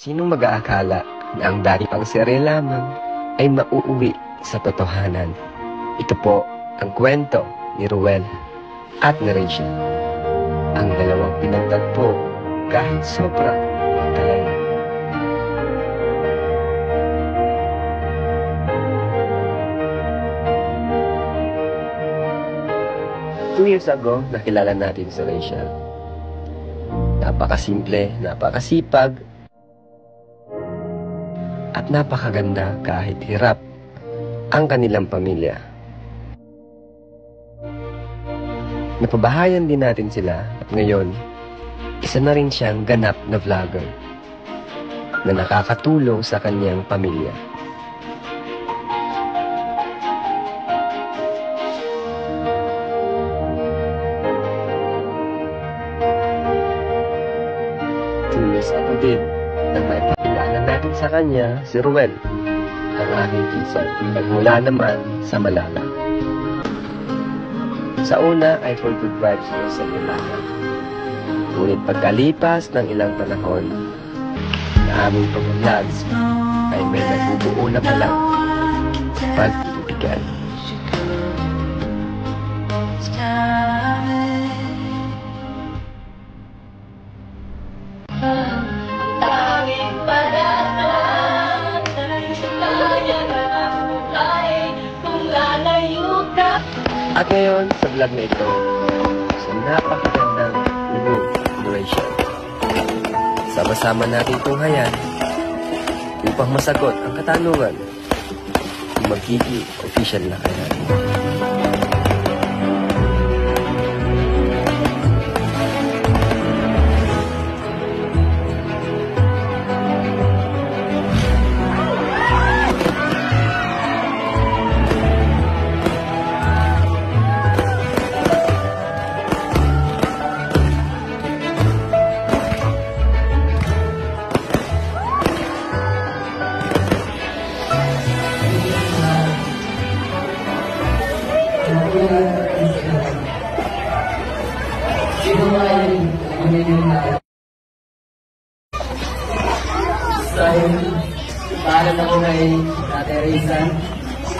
Sinong mag-aakala na ang dati pang serye lamang ay mauuwi sa totohanan? Ito po ang kwento ni Ruel at ni Rachel. Ang dalawang pinagtagpo kahit sobra magkalayo. 2 years ago, nakilala natin si Rachel. Napakasimple, napakasipag, at napakaganda kahit hirap ang kanilang pamilya. Napabahayan din natin sila at ngayon, isa na rin siyang ganap na vlogger na nakakatulong sa kanyang pamilya. Ako din nang maipakilala natin sa kanya si Ruel, ang aking pinsan, nagmula naman sa Malala. Sa una ay for good vibes sa Malala. Ngunit pagkalipas ng ilang panahon na aming pag-vlogs ay may nagbubuo na palang pag-ibigan. At ngayon, sa vlog na ito, sa napakagandang new Rachel. Sama-sama natin tunghayan upang masagot ang katanungan kung magiging official na kaya. Dahil paalam ako kay Ate Reza,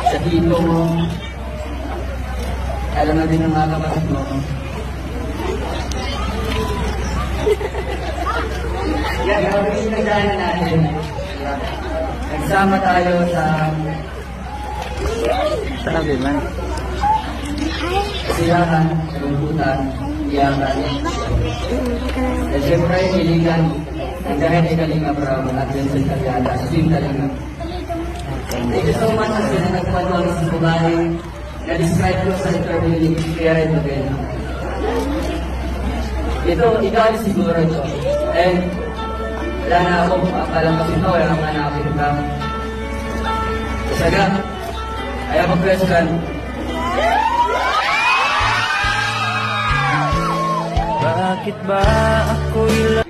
sabihin ko mo, alam na din ng mga kapatid mo. Yan, ang pinagdaanan natin. Nagsama tayo sa kabiman. Kasiyahan, kalungkutan, iyakan. At siyempre, hiligan. Dahil ay Kalinga Bravo at Vincent Cagada, Swim Kalinga. Thank you so much kasi na nagpatuwa sa Subaling na-describe ko sa interview ni Pierre Nobel. Ito, ikaw siguro ito. And wala na ako, akalang kasi ito, wala naman na ako pinagam. Kasaga, ayaw mag-question. Bakit ba ako'y